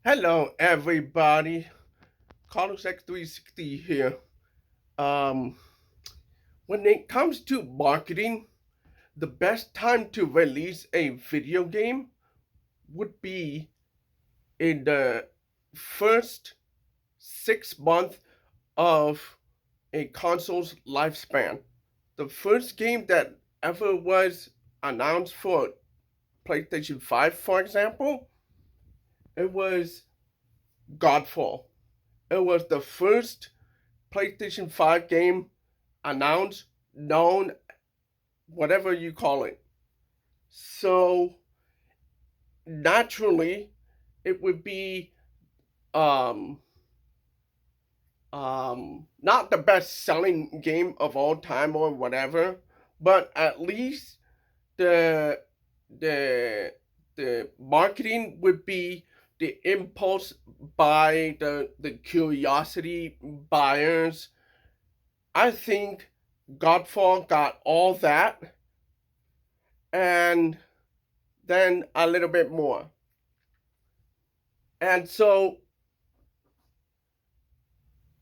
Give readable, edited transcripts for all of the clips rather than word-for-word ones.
Hello, everybody. Carlos X360 here. Um, when it comes to marketing, the best time to release a video game would be in the first 6 months of a console's lifespan. The first game that ever was announced for PlayStation 5, for example, it was Godfall. It was the first PlayStation 5 game announced, known, whatever you call it. So naturally, it would be um not the best selling game of all time or whatever, but at least the the the marketing would be the impulse by the curiosity buyers. I think Godfall got all that and then a little bit more. And so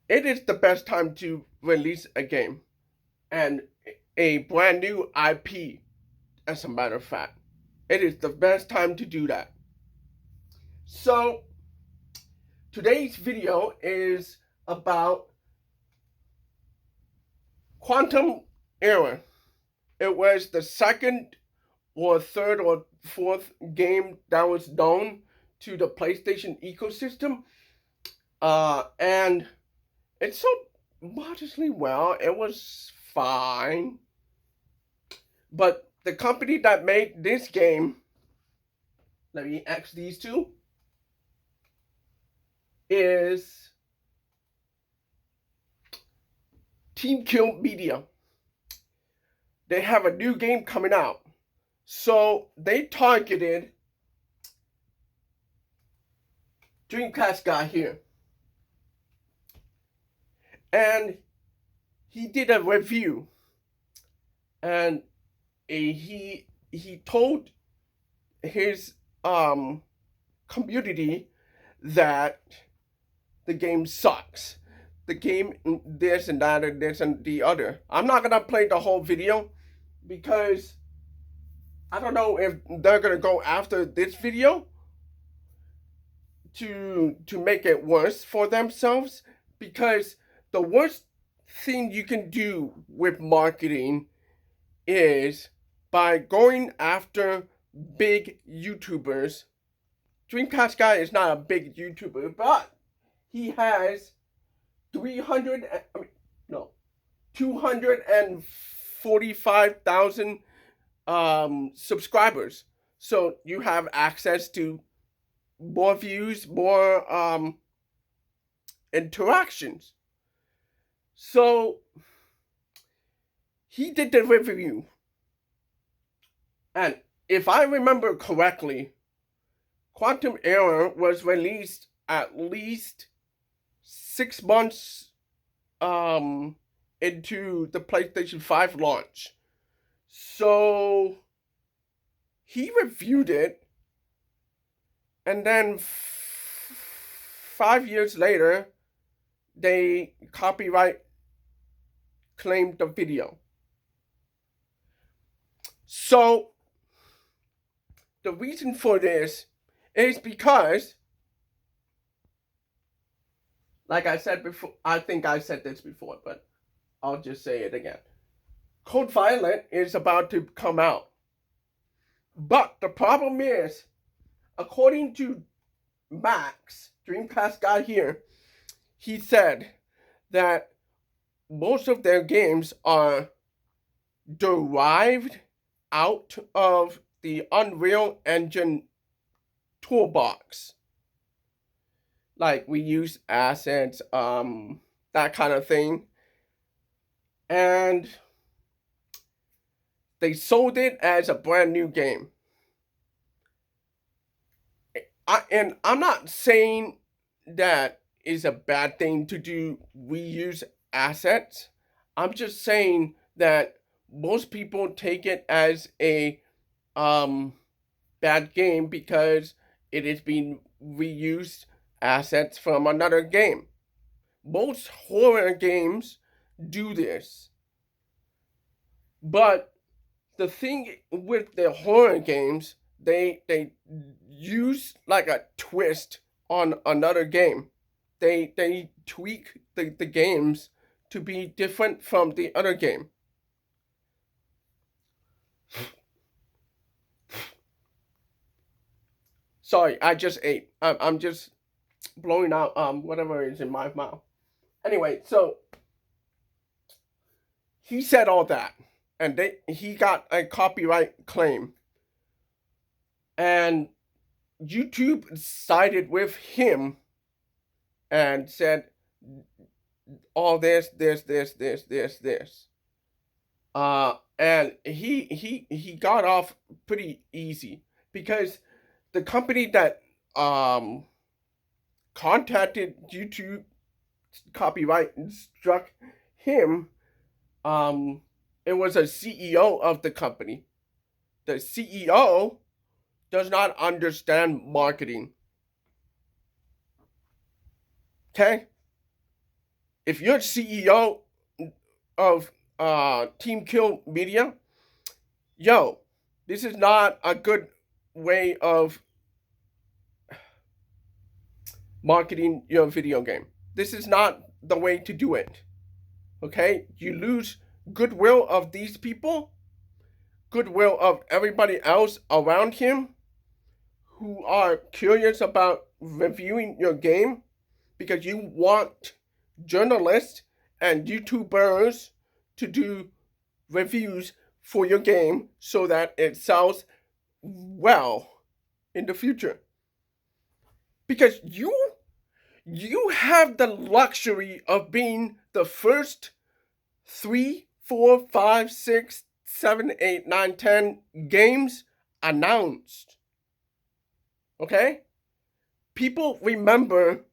it is the best time to release a game and a brand new IP, as a matter of fact. It is the best time to do that. So today's video is about Quantum Error. It was the second or third or fourth game that was known to the PlayStation ecosystem. And it sold modestly well. It was fine. But the company that made this game, let me X these two, is Team Kill Media. They have a new game coming out. So they targeted Dreamcast guy here. And he did a review. And he told his community that the game sucks. The game this and that and this and the other. I'm not gonna play the whole video because I don't know if they're gonna go after this video to make it worse for themselves, because the worst thing you can do with marketing is by going after big YouTubers. Dreamcast guy is not a big YouTuber, but he has 245,000 subscribers. So you have access to more views, more interactions. So he did the review. And if I remember correctly, Quantum Error was released at least 6 months into the PlayStation 5 launch. So he reviewed it, and then 5 years later, they copyright claimed the video. So the reason for this is because, like I said before, I think I said this before, but I'll just say it again. Code Violet is about to come out. But the problem is, according to Max, Dreamcast guy here, he said that most of their games are derived out of the Unreal Engine toolbox. Like, we use assets, that kind of thing. And they sold it as a brand new game. And I'm not saying that is a bad thing to do reuse assets. I'm just saying that most people take it as a bad game because it is being reused assets from another game. Most horror games do this. But the thing with the horror games, they use like a twist on another game. They tweak the games to be different from the other game. Sorry, I just ate. I'm just blowing out whatever is in my mouth. Anyway, so he said all that, and he got a copyright claim, and YouTube sided with him and said all this. And he got off pretty easy because the company that contacted YouTube copyright and struck him, it was a CEO of the company. The CEO does not understand marketing. Okay? If you're CEO of Team Kill Media, yo, this is not a good way of marketing your video game. This is not the way to do it. Okay? You lose goodwill of these people, goodwill of everybody else around him who are curious about reviewing your game because you want journalists and YouTubers to do reviews for your game so that it sells well in the future. Because you have the luxury of being the first 3, 4, 5, 6, 7, 8, 9, 10 games announced. Okay? People remember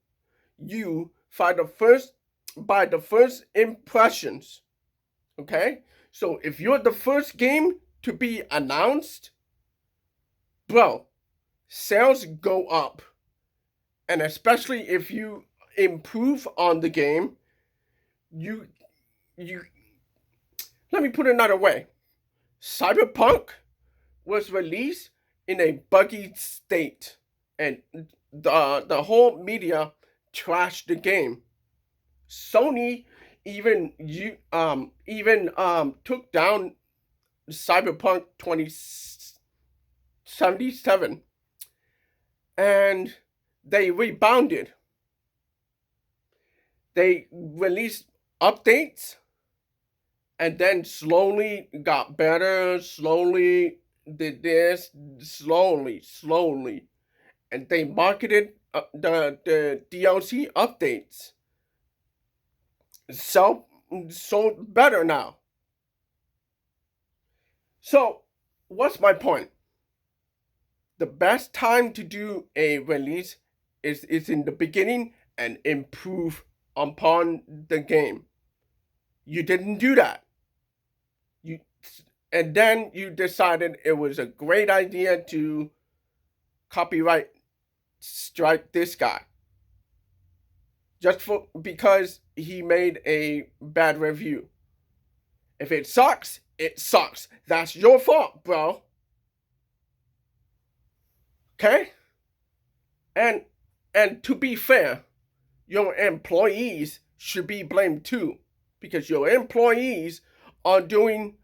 you by the first impressions. Okay? So if you're the first game to be announced, bro, sales go up. And especially if you improve on the game, you let me put it another way. Cyberpunk was released in a buggy state, and the whole media trashed the game. Sony even took down Cyberpunk 2077, and they rebounded. They released updates and then slowly got better, slowly did this, slowly. And they marketed the DLC updates. So better now. So, what's my point? The best time to do a release is in the beginning and improve upon the game. You didn't do that. And then you decided it was a great idea to copyright strike this guy. Just because he made a bad review. If it sucks, it sucks. That's your fault, bro. Okay? And to be fair, your employees should be blamed too, because your employees are doing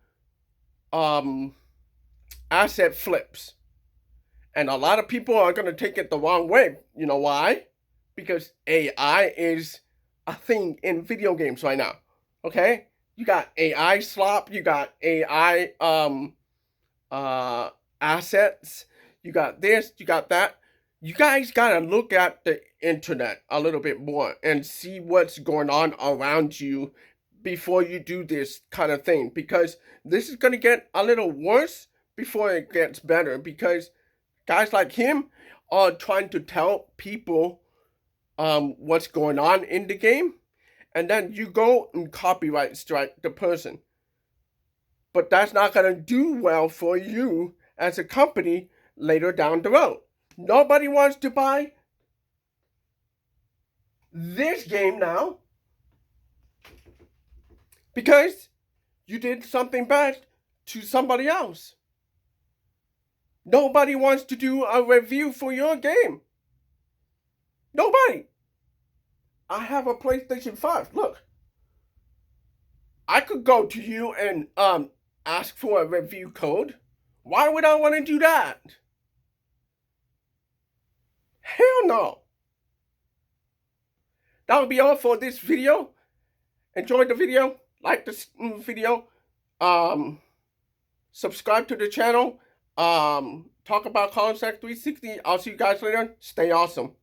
asset flips. And a lot of people are going to take it the wrong way. You know why? Because AI is a thing in video games right now. Okay? You got AI slop, you got AI assets, you got this, you got that. You guys gotta look at the internet a little bit more and see what's going on around you before you do this kind of thing, because this is gonna get a little worse before it gets better, because guys like him are trying to tell people what's going on in the game, and then you go and copyright strike the person. But that's not gonna do well for you as a company later down the road. Nobody wants to buy this game now because you did something bad to somebody else. Nobody wants to do a review for your game. Nobody. I have a PlayStation 5. Look. I could go to you and ask for a review code. Why would I want to do that? Hell no. That would be all for this video. Enjoy the video. Like this video. Subscribe to the channel. Talk about Concept 360. I'll see you guys later. Stay awesome.